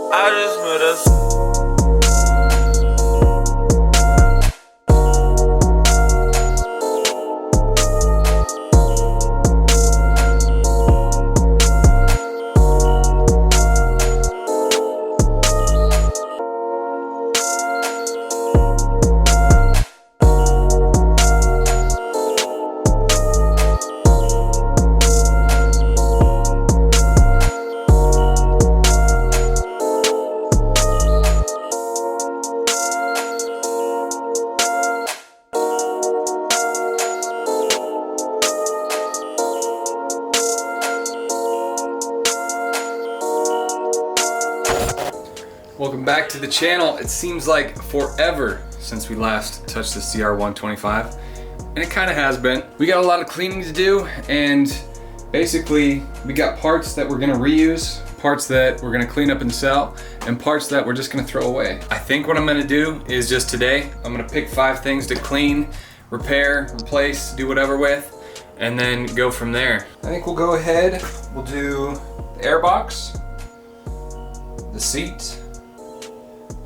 I just met us. Welcome back to the channel. It seems like forever since we last touched the CR125, and it kind of has been. We got a lot of cleaning to do, and basically we got parts that we're gonna reuse, parts that we're gonna clean up and sell, and parts that we're just gonna throw away. I think what I'm gonna do is just today, I'm gonna pick 5 things to clean, repair, replace, do whatever with, and then go from there. I think we'll go ahead, we'll do the airbox, the seat,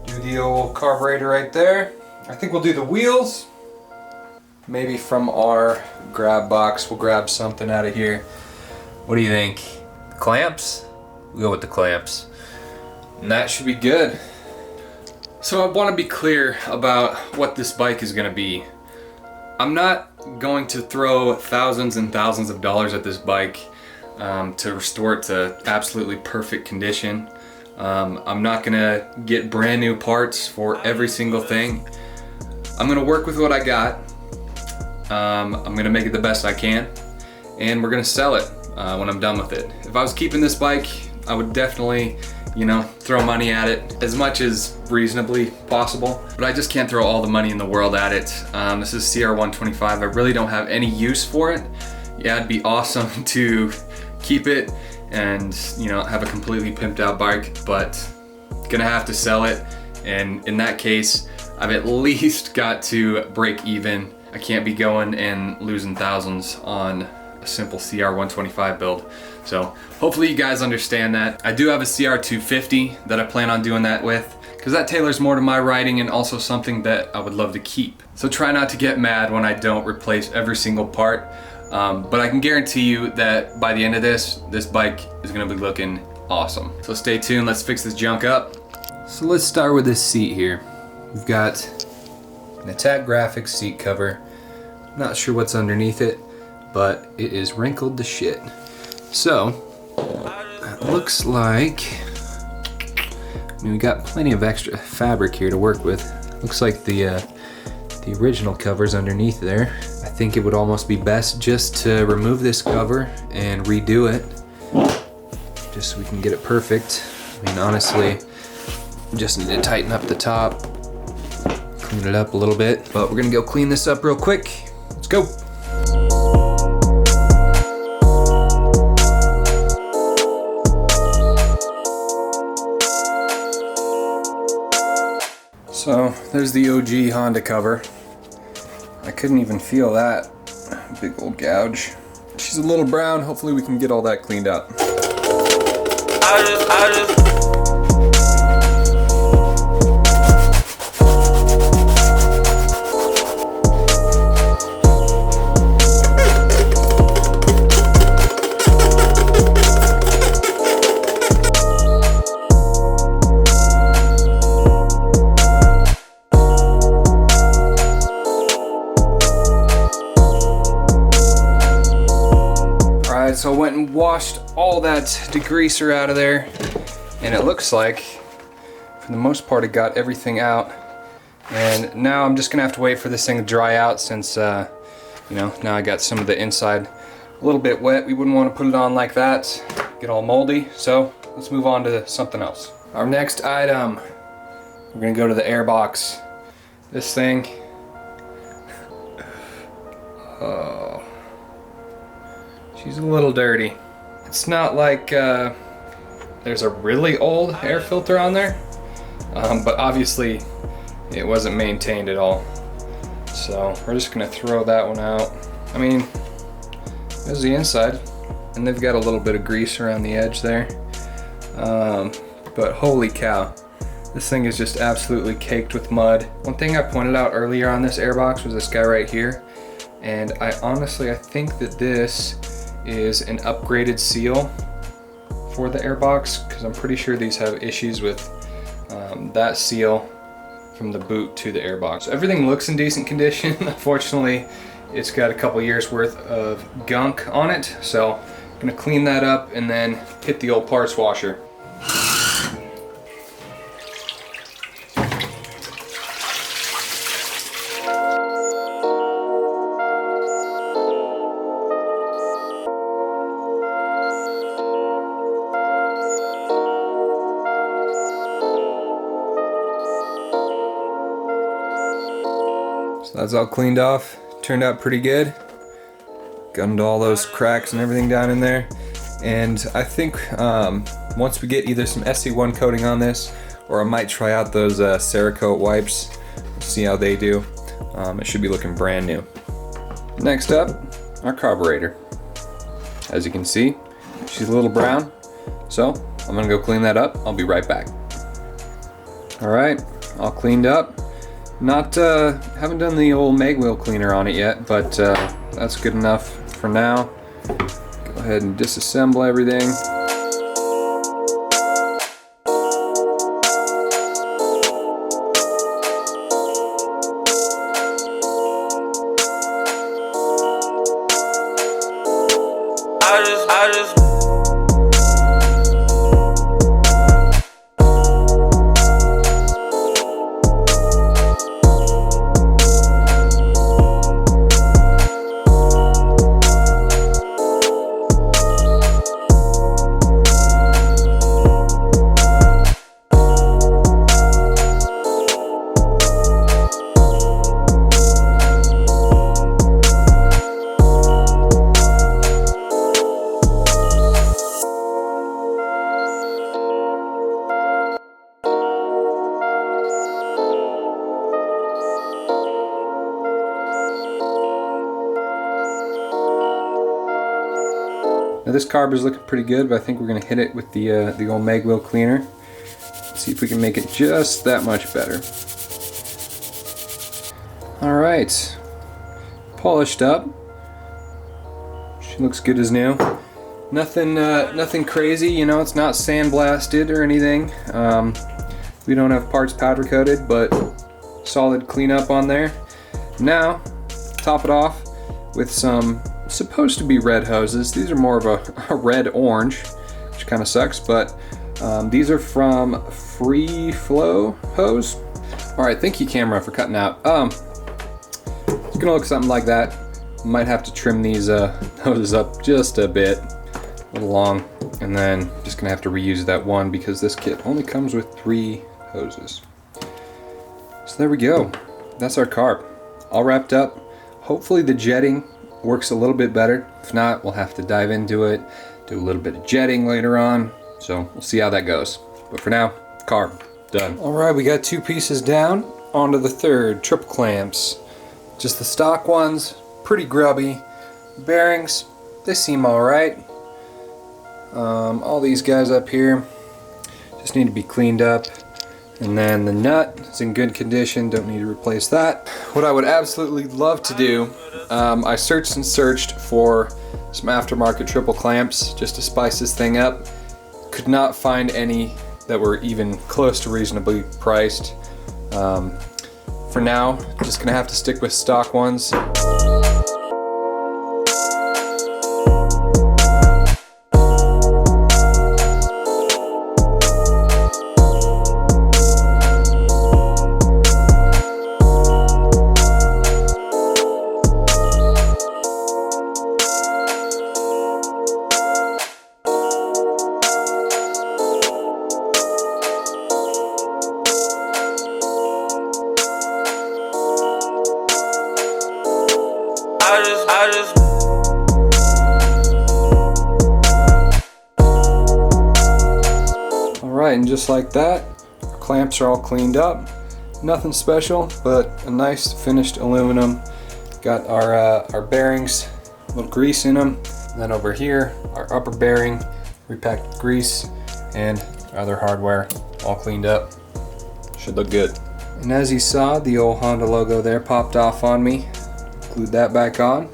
do the old carburetor right there. I think we'll do the wheels. Maybe from our grab box, we'll grab something out of here. What do you think? Clamps? We'll go with the clamps. And that should be good. So I want to be clear about what this bike is going to be. I'm not going to throw thousands and thousands of dollars at this bike to restore it to absolutely perfect condition. I'm not gonna get brand new parts for every single thing. I'm gonna work with what I got. I'm gonna make it the best I can, and we're gonna sell it when I'm done with it. If I was keeping this bike, I would definitely, throw money at it as much as reasonably possible, but I just can't throw all the money in the world at it. This is CR125. I really don't have any use for it. Yeah, it'd be awesome to keep it and have a completely pimped out bike, but gonna have to sell it, and in that case I've at least got to break even. I can't be going and losing thousands on a simple CR125 build. So hopefully you guys understand that. I do have a CR250 that I plan on doing that with, because that tailors more to my riding and also something that I would love to keep. So try not to get mad when I don't replace every single part. But I can guarantee you that by the end of this bike is gonna be looking awesome. So stay tuned, let's fix this junk up. So let's start with this seat here. We've got an Attack Graphics seat cover. Not sure what's underneath it, but it is wrinkled to shit. So, it looks like, we got plenty of extra fabric here to work with. Looks like the original cover's underneath there. I think it would almost be best just to remove this cover and redo it, just so we can get it perfect. I mean, honestly, we just need to tighten up the top, clean it up a little bit, but we're gonna go clean this up real quick. Let's go. So there's the OG Honda cover. I couldn't even feel that big old gouge. She's a little brown. Hopefully we can get all that cleaned up. So I went and washed all that degreaser out of there, and it looks like for the most part it got everything out. And now I'm just gonna have to wait for this thing to dry out, since now I got some of the inside a little bit wet. We wouldn't want to put it on like that, get all moldy. So let's move on to something else. Our next item, we're gonna go to the airbox. This thing, oh, she's a little dirty. It's not like there's a really old air filter on there, but obviously it wasn't maintained at all. So we're just gonna throw that one out. I mean, there's the inside, and they've got a little bit of grease around the edge there. but holy cow. This thing is just absolutely caked with mud. One thing I pointed out earlier on this airbox was this guy right here. And I think that this is an upgraded seal for the airbox, because I'm pretty sure these have issues with that seal from the boot to the airbox. So everything looks in decent condition. Unfortunately, it's got a couple years worth of gunk on it. So I'm gonna clean that up and then hit the old parts washer. So that's all cleaned off. Turned out pretty good. Gunned all those cracks and everything down in there. And I think once we get either some SC1 coating on this, or I might try out those Cerakote wipes, see how they do. It should be looking brand new. Next up, our carburetor. As you can see, she's a little brown. So I'm gonna go clean that up. I'll be right back. All right, all cleaned up. Haven't done the old mag wheel cleaner on it yet, but that's good enough for now. Go ahead and disassemble everything. I just Now this carb is looking pretty good, but I think we're gonna hit it with the old mag wheel cleaner. See if we can make it just that much better. All right, polished up. She looks good as new. Nothing crazy, you know. It's not sandblasted or anything. We don't have parts powder coated, but solid cleanup on there. Now, top it off with some supposed to be red hoses. These are more of a red orange, which kind of sucks, but these are from Free Flow Hose. All right, thank you camera for cutting out. It's gonna look something like that. Might have to trim these hoses up just a bit, a little long, and then just gonna have to reuse that one because this kit only comes with 3 hoses. So there we go. That's our carb, all wrapped up. Hopefully the jetting works a little bit better. If not, we'll have to dive into it, do a little bit of jetting later on. So we'll see how that goes. But for now, carb, done. All right, we got 2 pieces down. On to the third, triple clamps. Just the stock ones, pretty grubby. Bearings, they seem all right. All these guys up here just need to be cleaned up. And then the nut is in good condition, don't need to replace that. What I would absolutely love to do, I searched and searched for some aftermarket triple clamps just to spice this thing up. Could not find any that were even close to reasonably priced. For now, just gonna have to stick with stock ones. Alright, and just like that, our clamps are all cleaned up. Nothing special, but a nice finished aluminum. Got our bearings, a little grease in them. And then over here, our upper bearing, repacked with grease, and other hardware all cleaned up. Should look good. And as you saw, the old Honda logo there popped off on me. Glued that back on.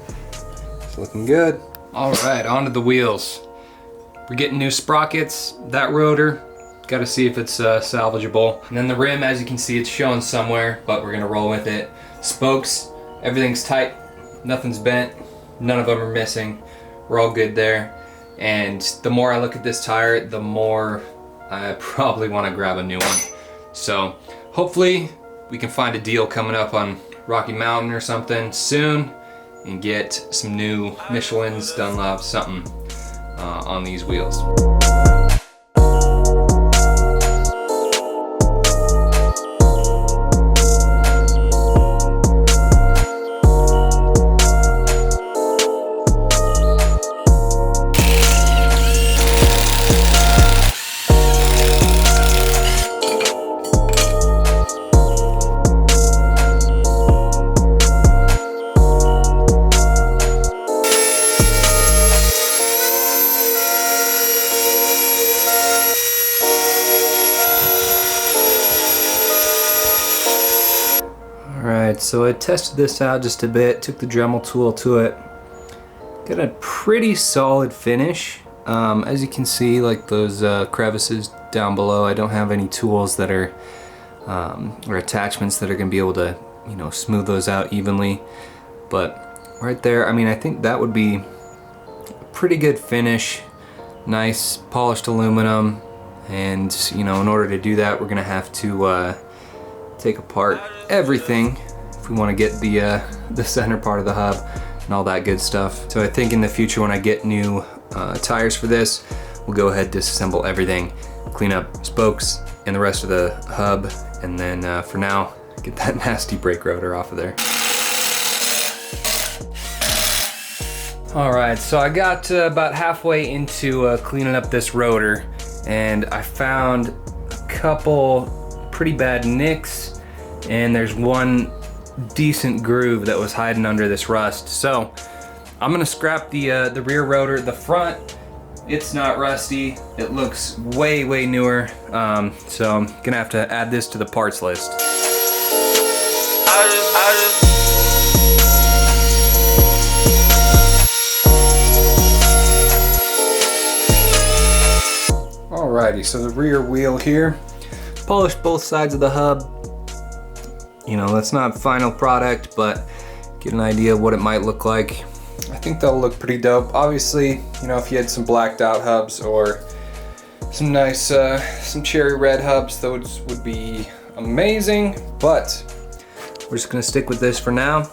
It's looking good. All right, onto the wheels. We're getting new sprockets. That rotor, got to see if it's salvageable. And then the rim, as you can see, it's showing somewhere, but we're gonna roll with it. Spokes, everything's tight, nothing's bent, none of them are missing. We're all good there. And the more I look at this tire, the more I probably want to grab a new one. So hopefully we can find a deal coming up on Rocky Mountain or something soon and get some new Michelin's, Dunlop, something on these wheels. Alright, so I tested this out just a bit, took the Dremel tool to it. Got a pretty solid finish. As you can see, like those crevices down below, I don't have any tools that are, or attachments that are going to be able to, you know, smooth those out evenly. But right there, I mean, I think that would be a pretty good finish. Nice polished aluminum. And, you know, in order to do that, we're going to have to take apart everything if we want to get the center part of the hub and all that good stuff. So I think in the future when I get new tires for this, we'll go ahead, disassemble everything, clean up spokes and the rest of the hub, and then for now, get that nasty brake rotor off of there. Alright, so I got about halfway into cleaning up this rotor, and I found a couple pretty bad nicks, and there's one decent groove that was hiding under this rust. So I'm gonna scrap the rear rotor. The front, it's not rusty. It looks way newer. So I'm gonna have to add this to the parts list. Alrighty, so the rear wheel here, polished both sides of the hub. You know, that's not final product, but get an idea of what it might look like. I think that'll look pretty dope. Obviously, you know, if you had some blacked out hubs or some nice, some cherry red hubs, those would be amazing, but we're just gonna stick with this for now,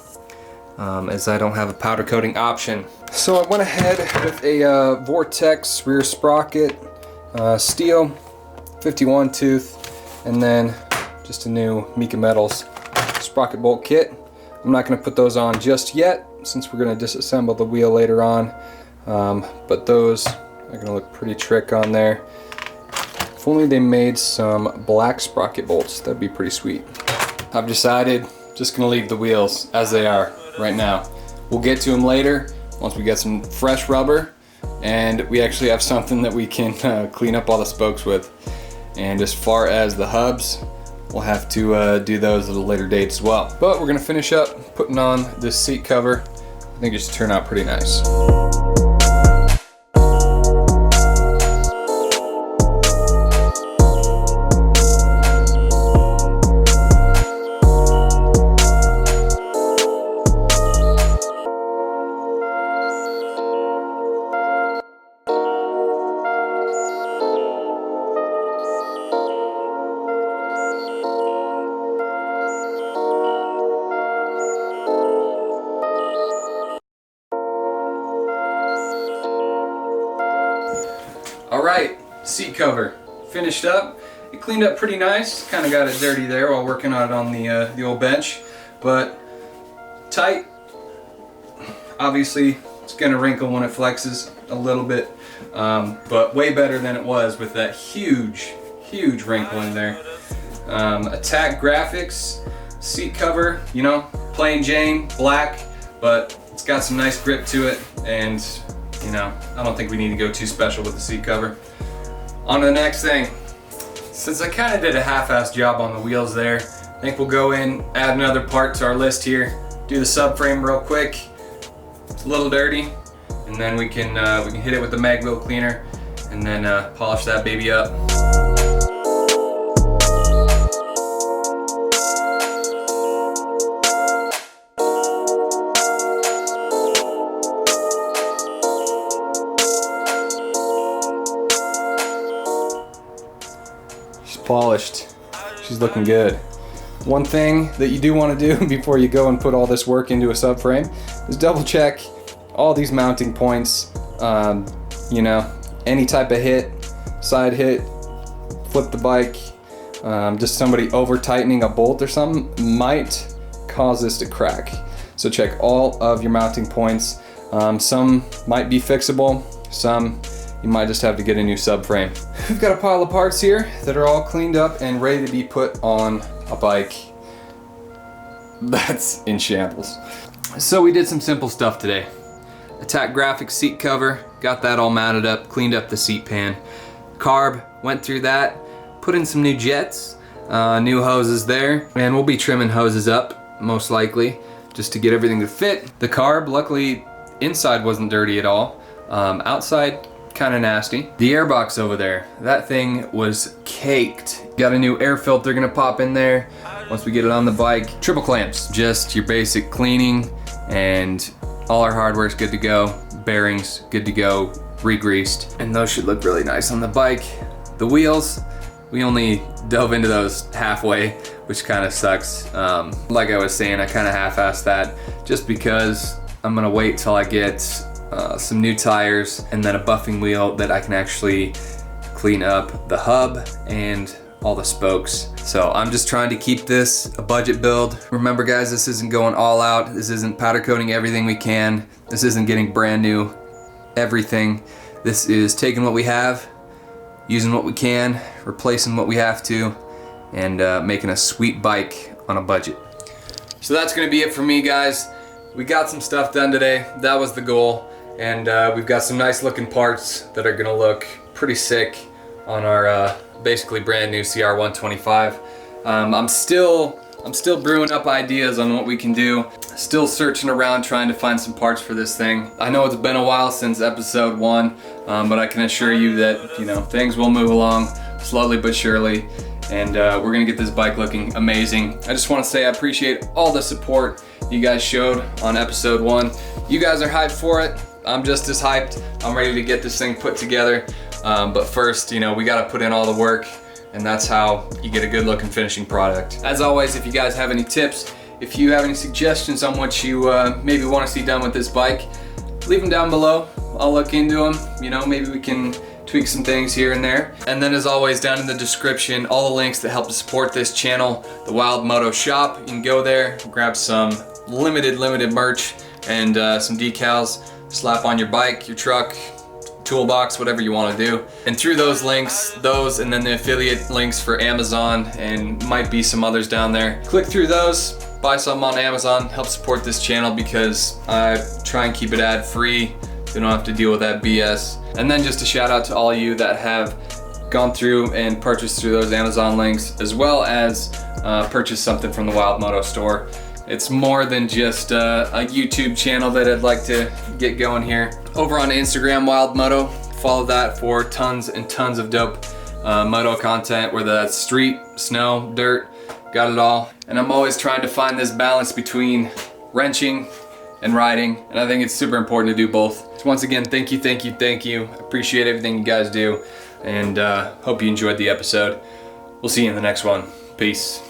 as I don't have a powder coating option. So I went ahead with a Vortex rear sprocket, steel, 51 tooth, and then just a new Mika Metals sprocket bolt kit. I'm not going to put those on just yet since we're going to disassemble the wheel later on, but those are going to look pretty trick on there. If only they made some black sprocket bolts, that'd be pretty sweet. I've decided just going to leave the wheels as they are right now. We'll get to them later once we get some fresh rubber and we actually have something that we can clean up all the spokes with. And as far as the hubs, we'll have to do those at a later date as well. But we're gonna finish up putting on this seat cover. I think it should turn out pretty nice. Alright, seat cover finished up. It cleaned up pretty nice. Kind of got it dirty there while working on it on the old bench, but tight. Obviously, it's gonna wrinkle when it flexes a little bit, but way better than it was with that huge wrinkle in there. Attack Graphics seat cover, you know, plain Jane, black, but it's got some nice grip to it, and you know, I don't think we need to go too special with the seat cover. On to the next thing. Since I kind of did a half-assed job on the wheels there, I think we'll go in, add another part to our list here, do the subframe real quick. It's a little dirty, and then we can hit it with the mag wheel cleaner and then polish that baby up. Polished. She's looking good. One thing that you do want to do before you go and put all this work into a subframe is double check all these mounting points. You know, any type of hit, side hit, flip the bike, just somebody over tightening a bolt or something might cause this to crack. So check all of your mounting points. Some might be fixable, some you might just have to get a new subframe. We've got a pile of parts here that are all cleaned up and ready to be put on a bike that's in shambles. So we did some simple stuff today. Attack Graphics seat cover, got that all mounted up, cleaned up the seat pan. Carb, went through that, put in some new jets, new hoses there, and we'll be trimming hoses up, most likely, just to get everything to fit. The carb, luckily, inside wasn't dirty at all. Outside, kind of nasty. The airbox over there, that thing was caked. Got a new air filter gonna pop in there once we get it on the bike. Triple clamps, just your basic cleaning, and all our hardware's good to go. Bearings, good to go, re-greased, and those should look really nice on the bike. The wheels, we only dove into those halfway, which kind of sucks. Like I was saying, I kind of half-assed that just because I'm gonna wait till I get some new tires and then a buffing wheel that I can actually clean up the hub and all the spokes. So I'm just trying to keep this a budget build. Remember guys, this isn't going all out. This isn't powder coating everything we can. This isn't getting brand new everything. This is taking what we have, using what we can, replacing what we have to, and making a sweet bike on a budget. So that's gonna be it for me guys. We got some stuff done today. That was the goal. And we've got some nice looking parts that are gonna look pretty sick on our basically brand new CR125. I'm still brewing up ideas on what we can do. Still searching around trying to find some parts for this thing. I know it's been a while since episode 1, but I can assure you that, you know, things will move along slowly but surely, and we're gonna get this bike looking amazing. I just want to say I appreciate all the support you guys showed on episode 1. You guys are hyped for it. I'm just as hyped. I'm ready to get this thing put together. But first, you know, we gotta put in all the work, and that's how you get a good looking finishing product. As always, if you guys have any tips, if you have any suggestions on what you maybe wanna see done with this bike, leave them down below. I'll look into them. You know, maybe we can tweak some things here and there. And then as always, down in the description, all the links that help to support this channel, the Wild Moto shop. You can go there, grab some limited merch and some decals, slap on your bike, your truck, toolbox, whatever you want to do. And through those links, those and then the affiliate links for Amazon and might be some others down there, click through those, buy something on Amazon, help support this channel because I try and keep it ad free so you don't have to deal with that BS. And then just a shout out to all of you that have gone through and purchased through those Amazon links, as well as purchased something from the Wild Moto store. It's more than just a YouTube channel that I'd like to get going here. Over on Instagram, Wild Moto, follow that for tons and tons of dope moto content, whether that's street, snow, dirt, got it all. And I'm always trying to find this balance between wrenching and riding, and I think it's super important to do both. So once again, thank you. Appreciate everything you guys do, and hope you enjoyed the episode. We'll see you in the next one. Peace.